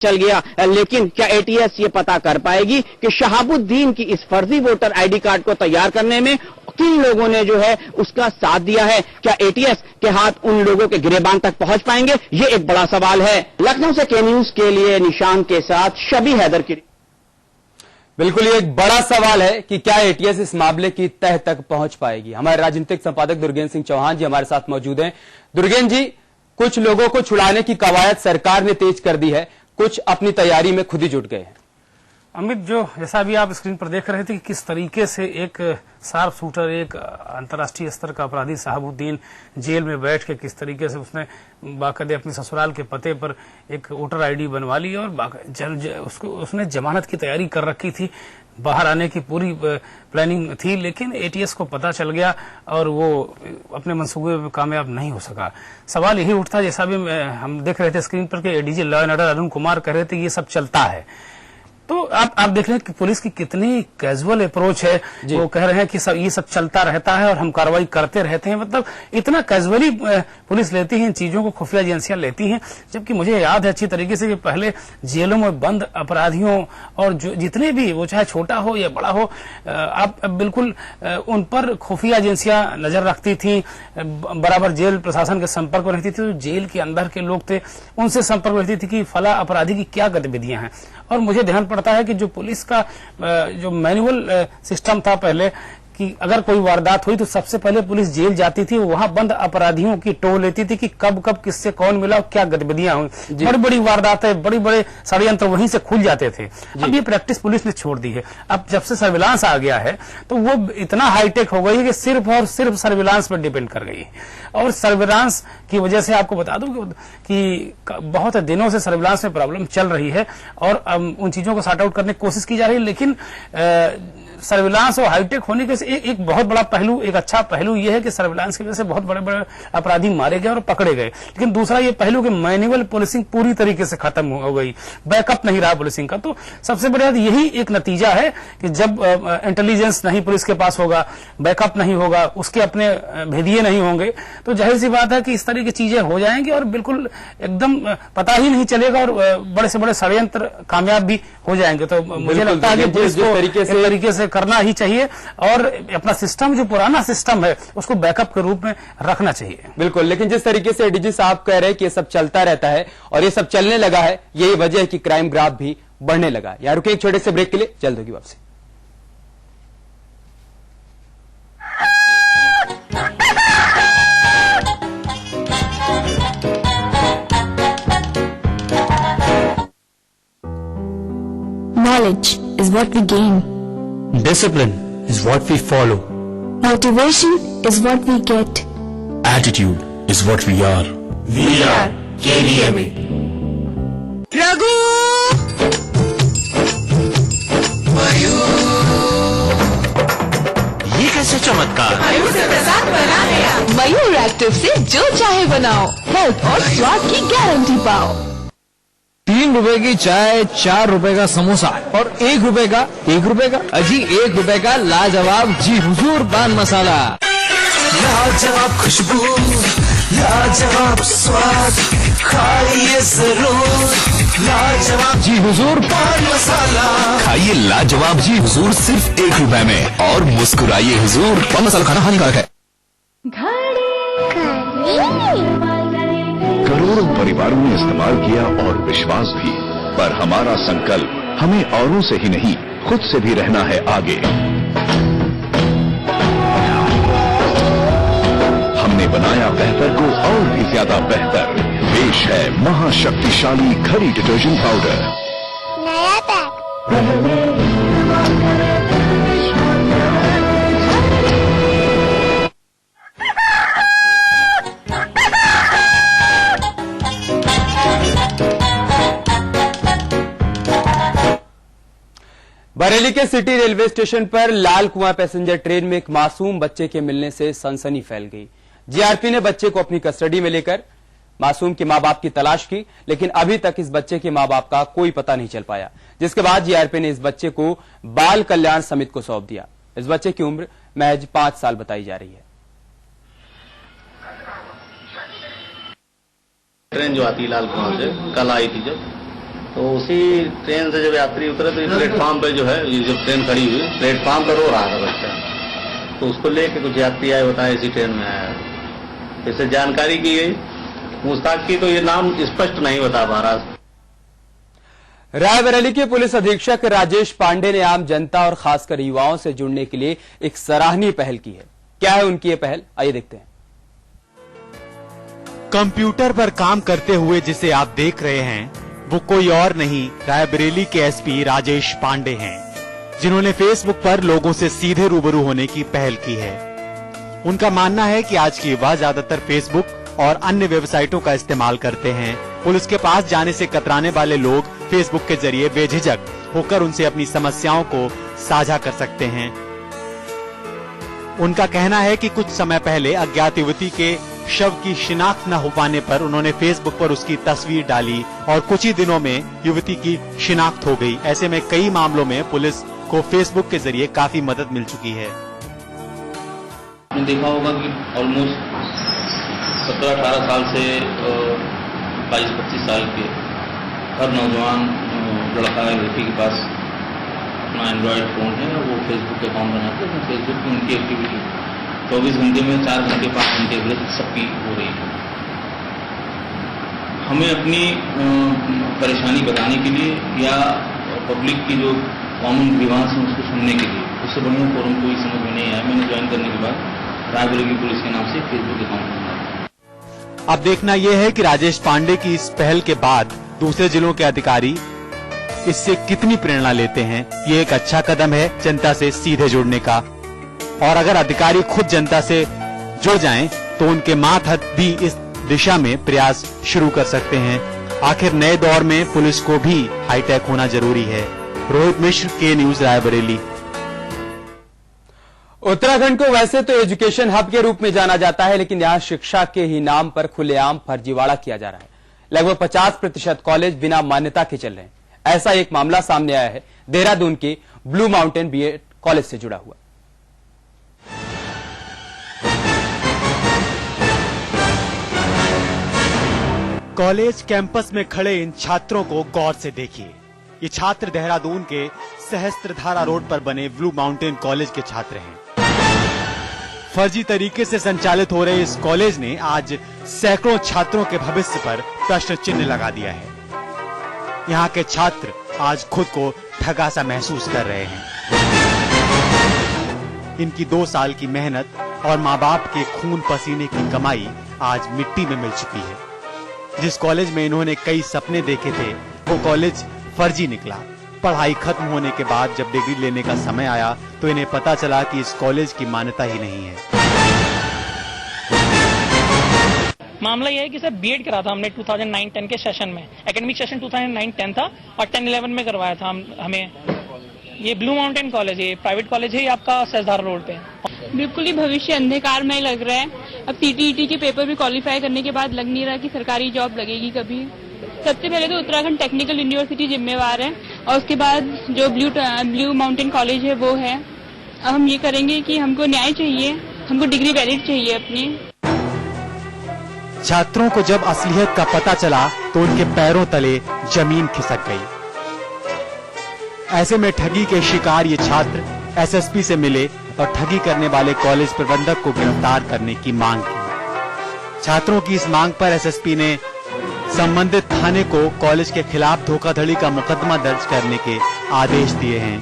चल गया। लेकिन क्या एटीएस ये पता कर पाएगी कि शहाबुद्दीन की इस फर्जी वोटर आईडी कार्ड को तैयार करने में किन लोगों ने जो है उसका साथ दिया है? क्या एटीएस के हाथ उन लोगों के गिरेबान तक पहुंच पाएंगे? ये एक बड़ा सवाल है। लखनऊ से के न्यूज के लिए निशान के साथ शबी हैदर की। बिल्कुल, ये एक बड़ा सवाल है कि क्या एटीएस इस मामले की तह तक पहुंच पाएगी। हमारे राजनीतिक संपादक दुर्गेन्द्र सिंह चौहान जी हमारे साथ मौजूद हैं। दुर्गेन्द्र जी, कुछ लोगों को छुड़ाने की कवायद सरकार ने तेज कर दी है, कुछ अपनी तैयारी में खुद ही जुट गए हैं। अमित, जो जैसा भी आप स्क्रीन पर देख रहे थे कि किस तरीके से एक शार्प शूटर, एक अंतर्राष्ट्रीय स्तर का अपराधी शहाबुद्दीन जेल में बैठ के किस तरीके से उसने बाकायदे अपने ससुराल के पते पर एक वोटर आईडी बनवा ली और उसने जमानत की तैयारी कर रखी थी, बाहर आने की पूरी प्लानिंग थी, लेकिन एटीएस को पता चल गया और वो अपने मंसूबे में कामयाब नहीं हो सका। सवाल यही उठता, जैसा भी हम देख रहे थे स्क्रीन पर कि ADG law and order Arun Kumar कह रहे थे ये सब चलता है। तो आप देख रहे हैं कि पुलिस की कितनी कैजुअल अप्रोच है। वो कह रहे हैं कि ये सब चलता रहता है और हम कार्रवाई करते रहते हैं। मतलब इतना कैजुअली पुलिस लेती है इन चीजों को, खुफिया एजेंसियां लेती हैं। जबकि मुझे याद है अच्छी तरीके से कि पहले जेलों में बंद अपराधियों और जो जितने भी, वो चाहे छोटा हो या बड़ा हो, आप बिल्कुल उन पर खुफिया एजेंसियां नजर रखती थी, बराबर जेल प्रशासन के संपर्क में रहती थी। तो जेल के अंदर के लोग थे उनसे संपर्क में रहती थी कि फला अपराधी की क्या गतिविधियां हैं। और मुझे ध्यान पड़ता है कि जो पुलिस का जो मैनुअल सिस्टम था पहले, कि अगर कोई वारदात हुई तो सबसे पहले पुलिस जेल जाती थी, वहां बंद अपराधियों की टो लेती थी कि कब कब किससे कौन मिला और क्या गतिविधियां हुई। बड़ी बड़ी वारदातें, बड़े बड़े षड्यंत्र वहीं से खुल जाते थे। अब ये प्रैक्टिस पुलिस ने छोड़ दी है। अब जब से सर्विलांस आ गया है तो वो इतना हाईटेक हो गई है कि सिर्फ और सिर्फ सर्विलांस पर डिपेंड कर गई है। और सर्विलांस की वजह से आपको बता दूं कि बहुत दिनों से सर्विलांस में प्रॉब्लम चल रही है और उन चीजों को सॉर्ट आउट करने की कोशिश की जा रही है। लेकिन सर्विलांस और हाईटेक होने के एक बहुत बड़ा पहलू, एक अच्छा पहलू यह है कि सर्विलांस की वजह से बहुत बड़े बड़े अपराधी मारे गए और पकड़े गए। लेकिन दूसरा ये पहलू कि मैनुअल पुलिसिंग पूरी तरीके से खत्म हो गई, बैकअप नहीं रहा पुलिसिंग का। तो सबसे बड़ा यही एक नतीजा है कि जब इंटेलिजेंस नहीं पुलिस के पास होगा, बैकअप नहीं होगा, उसके अपने भेदिए नहीं होंगे, तो जाहिर सी बात है कि इस तरह की चीजें हो जाएंगी और बिल्कुल एकदम पता ही नहीं चलेगा और बड़े से बड़े षड्यंत्र कामयाब भी हो जाएंगे। तो मुझे लगता है कि पुलिस को इस तरीके से करना ही चाहिए और अपना सिस्टम, जो पुराना सिस्टम है, उसको बैकअप के रूप में रखना चाहिए। बिल्कुल, लेकिन जिस तरीके से एडीजी साहब कह रहे हैं कि ये सब चलता रहता है और ये सब चलने लगा है, यही वजह है कि क्राइम ग्राफ भी बढ़ने लगा है। यार रुके एक छोटे से ब्रेक के लिए, जल्द होगी वापसी। Knowledge is what we gain. Discipline is what we follow. Motivation is what we get. Attitude is what we are. We are KDMA. Raghu ये कैसे चमत्कार? मयूर से प्रसाद बना गया। मयूर एक्टिव से जो चाहे बनाओ, हेल्थ और स्वाद की गारंटी पाओ। 3 रुपए की चाय, 4 रुपए का समोसा और 1 रुपए का अजी 1 रुपए का लाजवाब जी हुजूर पान मसाला। लाजवाब खुशबू, लाजवाब स्वाद, खाइए जरूर लाजवाब जी हुजूर पान मसाला। खाइए लाजवाब जी हुजूर सिर्फ 1 रुपए में और मुस्कुराइए हुजूर। पान मसाला खाना हानिकारक है। करोड़ों परिवारों ने इस्तेमाल किया और विश्वास भी, पर हमारा संकल्प हमें औरों से ही नहीं, खुद से भी रहना है आगे। हमने बनाया बेहतर को और भी ज्यादा बेहतर। पेश है महाशक्तिशाली घड़ी डिटर्जेंट पाउडर। नया पैक। बरेली के सिटी रेलवे स्टेशन पर लाल कुआं पैसेंजर ट्रेन में एक मासूम बच्चे के मिलने से सनसनी फैल गई। जीआरपी ने बच्चे को अपनी कस्टडी में लेकर मासूम के मां बाप की तलाश की, लेकिन अभी तक इस बच्चे के मां बाप का कोई पता नहीं चल पाया, जिसके बाद जीआरपी ने इस बच्चे को बाल कल्याण समिति को सौंप दिया। इस बच्चे की उम्र महज 5 साल बताई जा रही है। ट्रेन जो आती लाल कुआं से कल आई थी, जब तो उसी ट्रेन से जब यात्री उतरे तो प्लेटफॉर्म पे जो है ये जो ट्रेन खड़ी हुई प्लेटफॉर्म पर रो रहा था बच्चा, तो उसको लेके कुछ यात्री आए, बताया इसी ट्रेन में आया। इससे जानकारी की गई, पूछताछ की तो ये नाम स्पष्ट नहीं बता पा रहा। रायबरेली के पुलिस अधीक्षक राजेश पांडे ने आम जनता और खासकर युवाओं से जुड़ने के लिए एक सराहनीय पहल की है। क्या है उनकी ये पहल, आइए देखते हैं। कंप्यूटर पर काम करते हुए जिसे आप देख रहे हैं वो कोई और नहीं रायबरेली के एसपी राजेश पांडे हैं, जिन्होंने फेसबुक पर लोगों से सीधे रूबरू होने की पहल की है। उनका मानना है कि आज के युवा ज्यादातर फेसबुक और अन्य वेबसाइटों का इस्तेमाल करते हैं। पुलिस के पास जाने से कतराने वाले लोग फेसबुक के जरिए बेझिझक होकर उनसे अपनी समस्याओं को साझा कर सकते हैं। उनका कहना है कि कुछ समय पहले अज्ञात युवती के शव की शिनाख्त न हो पाने पर उन्होंने फेसबुक पर उसकी तस्वीर डाली और कुछ ही दिनों में युवती की शिनाख्त हो गई। ऐसे में कई मामलों में पुलिस को फेसबुक के जरिए काफी मदद मिल चुकी है। आपने देखा होगा कि ऑलमोस्ट 17-18 साल से 22-25 साल के हर नौजवान लड़का या लड़की के पास अपना एंड्रॉयड फोन है और वो फेसबुक अकाउंट बनाते हैं। फेसबुक में उनकी एक्टिविटी 24 घंटे में 4 घंटे 5 घंटे एवरेज सबकी हो रही है। हमें अपनी परेशानी बताने के लिए या पब्लिक की जो कॉमन ग्रीवांस है उसको सुनने के लिए उससे बढ़िया फोरम कोई समझ में नहीं आया। मैंने ज्वाइन करने के बाद रायबरेली पुलिस के नाम से फेसबुक अकाउंट बनाया। अब देखना यह है कि राजेश पांडे की इस पहल के बाद दूसरे जिलों के अधिकारी इससे कितनी प्रेरणा लेते हैं। ये एक अच्छा कदम है जनता से सीधे जुड़ने का, और अगर अधिकारी खुद जनता से जुड़ जाएं तो उनके मातहत भी इस दिशा में प्रयास शुरू कर सकते हैं। आखिर नए दौर में पुलिस को भी हाईटेक होना जरूरी है। रोहित मिश्र, के न्यूज, रायबरेली। उत्तराखंड को वैसे तो एजुकेशन हब के रूप में जाना जाता है, लेकिन यहां शिक्षा के ही नाम पर खुलेआम फर्जीवाड़ा किया जा रहा है। लगभग 50% कॉलेज बिना मान्यता के चल रहे हैं। ऐसा एक मामला सामने आया है देहरादून के ब्लू माउंटेन बीएड कॉलेज से जुड़ा हुआ। कॉलेज कैंपस में खड़े इन छात्रों को गौर से देखिए। ये छात्र देहरादून के सहस्त्रधारा रोड पर बने ब्लू माउंटेन कॉलेज के छात्र हैं। फर्जी तरीके से संचालित हो रहे इस कॉलेज ने आज सैकड़ों छात्रों के भविष्य पर प्रश्न चिन्ह लगा दिया है। यहाँ के छात्र आज खुद को ठगा सा महसूस कर रहे हैं। इनकी 2 साल की मेहनत और माँ बाप के खून पसीने की कमाई आज मिट्टी में मिल चुकी है। जिस कॉलेज में इन्होंने कई सपने देखे थे वो कॉलेज फर्जी निकला। पढ़ाई खत्म होने के बाद जब डिग्री लेने का समय आया तो इन्हें पता चला कि इस कॉलेज की मान्यता ही नहीं है। मामला यह है कि सर बीएड करा था हमने 2009-10 के सेशन में। एकेडमिक सेशन 2009-10 था और 10-11 में करवाया था हमें। ये ब्लू माउंटेन कॉलेज है, प्राइवेट कॉलेज है, आपका सहस्त्रधारा रोड पे। बिल्कुल ही भविष्य अंधकार में लग रहा है। अब सीटीईटी के पेपर भी क्वालिफाई करने के बाद लग नहीं रहा कि सरकारी जॉब लगेगी कभी। सबसे पहले तो उत्तराखंड टेक्निकल यूनिवर्सिटी जिम्मेवार है और उसके बाद जो ब्लू माउंटेन कॉलेज है वो है। अब हम ये करेंगे कि हमको न्याय चाहिए, हमको डिग्री वैलिड चाहिए अपनी। छात्रों को जब असलियत का पता चला तो उनके पैरों तले जमीन खिसक गई। ऐसे में ठगी के शिकार ये छात्र एसएसपी से मिले और ठगी करने वाले कॉलेज प्रबंधक को गिरफ्तार करने की मांग की। छात्रों की इस मांग पर एसएसपी ने संबंधित थाने को कॉलेज के खिलाफ धोखाधड़ी का मुकदमा दर्ज करने के आदेश दिए हैं।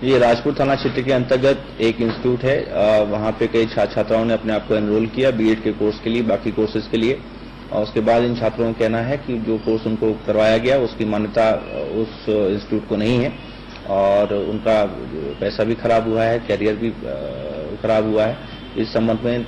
ये राजपुर थाना क्षेत्र के अंतर्गत एक इंस्टीट्यूट है। वहाँ पे कई छात्र छात्राओं ने अपने आप को एनरोल किया बीएड के कोर्स के लिए, बाकी कोर्सेज के लिए। और उसके बाद इन छात्रों का कहना है कि जो कोर्स उनको करवाया गया उसकी मान्यता उस इंस्टीट्यूट को नहीं है और उनका पैसा भी खराब हुआ है, कैरियर भी खराब हुआ है। इस संबंध में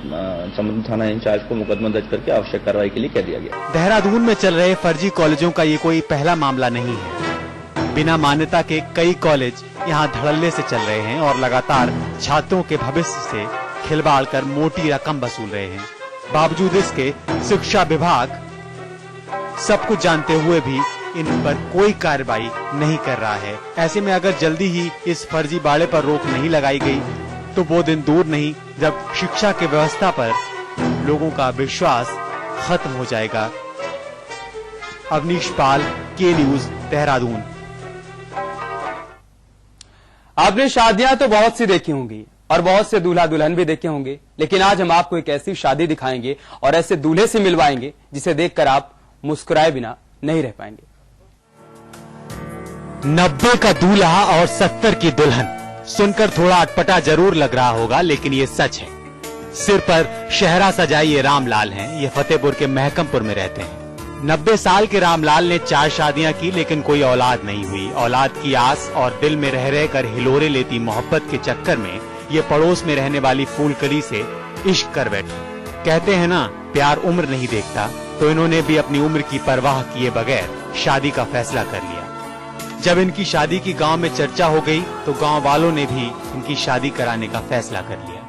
संबंधित थाना इंचार्ज को मुकदमा दर्ज करके आवश्यक कार्रवाई के लिए कह दिया गया। देहरादून में चल रहे फर्जी कॉलेजों का ये कोई पहला मामला नहीं है। बिना मान्यता के कई कॉलेज यहाँ धड़ल्ले से चल रहे हैं और लगातार छात्रों के भविष्य से खिलवाड़ कर मोटी रकम वसूल रहे हैं। बावजूद इसके शिक्षा विभाग सब कुछ जानते हुए भी इन पर कोई कार्रवाई नहीं कर रहा है। ऐसे में अगर जल्दी ही इस फर्जीवाड़े पर रोक नहीं लगाई गई तो वो दिन दूर नहीं जब शिक्षा की व्यवस्था पर लोगों का विश्वास खत्म हो जाएगा। अवनीश पाल, के न्यूज, देहरादून। आपने शादियां तो बहुत सी देखी होंगी और बहुत से दूल्हा दुल्हन भी देखे होंगे, लेकिन आज हम आपको एक ऐसी शादी दिखाएंगे और ऐसे दूल्हे से मिलवाएंगे जिसे देखकर आप मुस्कुराए बिना नहीं रह पाएंगे। 90 का दूल्हा और 70 की दुल्हन सुनकर थोड़ा अटपटा जरूर लग रहा होगा, लेकिन ये सच है। सिर पर शहरा सजाए ये रामलाल हैं। ये फतेहपुर के महकमपुर में रहते हैं। 90 साल के रामलाल ने 4 शादियां की, लेकिन कोई औलाद नहीं हुई। औलाद की आस और दिल में रह रहकर हिलोरे लेती मोहब्बत के चक्कर में ये पड़ोस में रहने वाली फूलकली से इश्क कर बैठे। कहते हैं ना, प्यार उम्र नहीं देखता, तो इन्होंने भी अपनी उम्र की परवाह किए बगैर शादी का फैसला कर लिया। जब इनकी शादी की गांव में चर्चा हो गई, तो गांव वालों ने भी इनकी शादी कराने का फैसला कर लिया।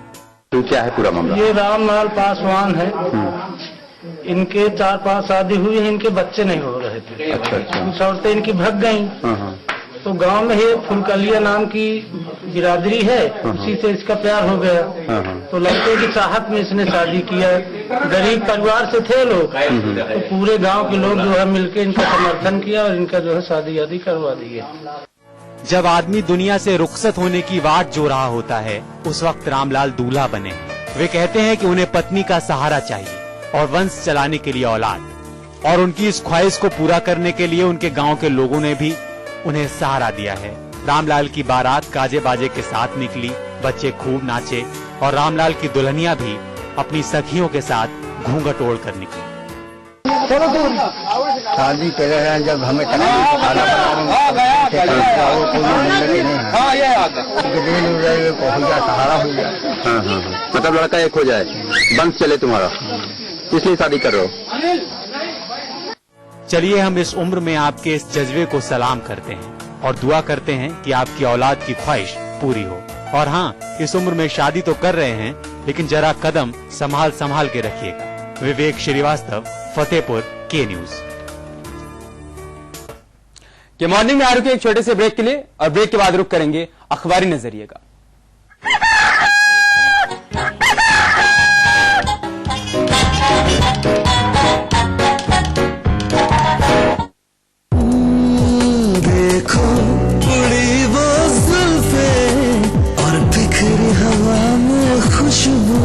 तो क्या है पूरा मामला? ये रामलाल पासवान है। इनके 4-5 शादी हुई है, इनके बच्चे नहीं हो रहे थे। अच्छा। कुछ औरतें इनकी भग गईं। तो गांव में ही फुलकलिया नाम की बिरादरी है, उसी से इसका प्यार हो गया। तो लड़के की चाहत में इसने शादी किया। गरीब परिवार से थे लोग, तो पूरे गांव के लोग जो है मिलकर इनका समर्थन किया और इनका जो है शादी करवा दी है। जब आदमी दुनिया से रुखसत होने की वाट जो रहा होता है, उस वक्त रामलाल दूल्हा बने। वे कहते हैं कि उन्हें पत्नी का सहारा चाहिए और वंश चलाने के लिए औलाद, और उनकी इस ख्वाहिश को पूरा करने के लिए उनके गांव के लोगों ने भी उन्हें सहारा दिया है। रामलाल की बारात काजे बाजे के साथ निकली, बच्चे खूब नाचे और रामलाल की दुल्हनिया भी अपनी सखियों के साथ घूंघट ओढ़ कर निकली। शादी कर रहे हैं जब हमें सहारा हो जाए। मतलब लड़का एक हो जाए, वंश चले तुम्हारा, इसलिए शादी कर रहे हो। चलिए हम इस उम्र में आपके इस जज्बे को सलाम करते हैं और दुआ करते हैं कि आपकी औलाद की ख्वाहिश पूरी हो। और हाँ, इस उम्र में शादी तो कर रहे हैं, लेकिन जरा कदम संभाल के रखिएगा। विवेक श्रीवास्तव, फतेहपुर, के न्यूज। के मॉर्निंग में आ रुके एक छोटे से ब्रेक के लिए, और ब्रेक के बाद रुक करेंगे अखबारी नजरिए का। देखो उड़ी वो जुल्फें और बिखरी हवा में खुशबू।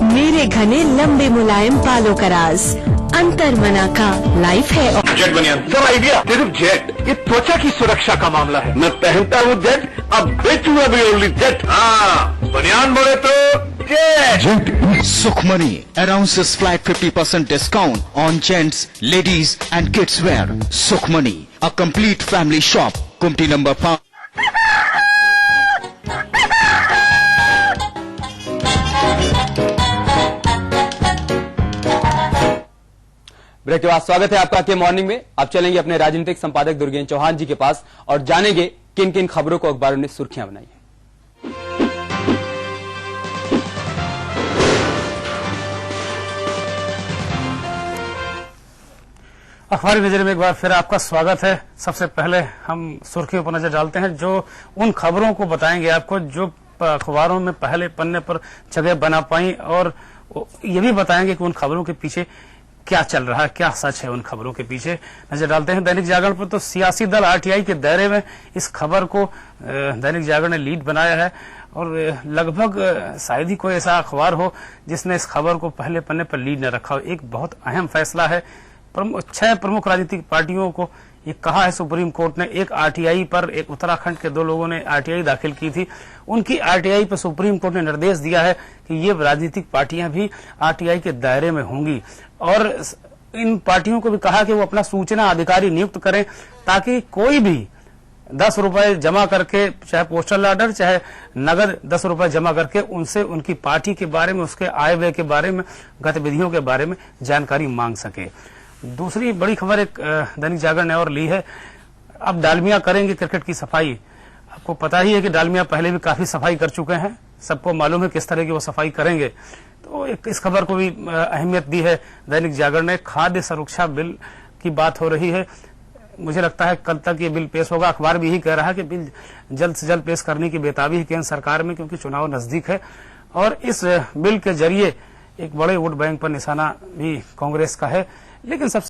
मेरे घने लंबे मुलायम बालों का राज अंतर मना का लाइफ है। जेट बनियान सर आइडिया, सिर्फ जेट, ये त्वचा की सुरक्षा का मामला है। मैं पहनता हूँ जेट, अब बेचूंगा भी ओनली जेट। हाँ, बनियान बोले तो jet. Sukhmani announces flat 50% discount on gents, ladies and kids wear. Sukhmani, a complete family shop. Kumti number 5. Break के बाद स्वागत है आपका के मॉर्निंग में। अब चलेंगे अपने राजनीतिक संपादक दुर्गेन चौहान जी के पास और जानेंगे किन किन खबरों को अखबारों ने सुर्खियां बनाई है। अखबारी नजर में एक बार फिर आपका स्वागत है। सबसे पहले हम सुर्खियों पर नजर डालते हैं, जो उन खबरों को बताएंगे आपको जो अखबारों में पहले पन्ने पर जगह बना पाई, और ये भी बताएंगे कि उन खबरों के पीछे क्या चल रहा है, क्या सच है उन खबरों के पीछे। नजर डालते हैं दैनिक जागरण पर, तो सियासी दल आरटीआई के दायरे में, इस खबर को दैनिक जागरण ने लीड बनाया है और लगभग शायद ही कोई ऐसा अखबार हो जिसने इस खबर को पहले पन्ने पर लीड न रखा हो। एक बहुत अहम फैसला है। 6 प्रमुख राजनीतिक पार्टियों को ये कहा है सुप्रीम कोर्ट ने। एक आरटीआई पर, एक उत्तराखंड के 2 लोगों ने आरटीआई दाखिल की थी, उनकी आरटीआई पर सुप्रीम कोर्ट ने निर्देश दिया है कि ये राजनीतिक पार्टियां भी आरटीआई के दायरे में होंगी, और इन पार्टियों को भी कहा कि वो अपना सूचना अधिकारी नियुक्त करें, ताकि कोई भी 10 रुपए जमा करके, चाहे पोस्टल ऑर्डर चाहे नगद 10 रुपए जमा करके, उनसे उनकी पार्टी के बारे में, उसके आय व्यय के बारे में, गतिविधियों के बारे में जानकारी मांग सके। दूसरी बड़ी खबर एक दैनिक जागरण ने और ली है, अब डालमिया करेंगे क्रिकेट की सफाई। आपको पता ही है कि डालमिया पहले भी काफी सफाई कर चुके हैं, सबको मालूम है किस तरह की वो सफाई करेंगे। तो इस खबर को भी अहमियत दी है दैनिक जागरण ने। खाद्य सुरक्षा बिल की बात हो रही है, मुझे लगता है कल तक ये बिल पेश होगा। अखबार भी यही कह रहा है कि बिल जल्द से जल्द पेश करने की बेताबी है केंद्र सरकार में, क्योंकि चुनाव नजदीक है, और इस बिल के जरिए एक बड़े वोट बैंक पर निशाना भी कांग्रेस का है। लेकिन सबसे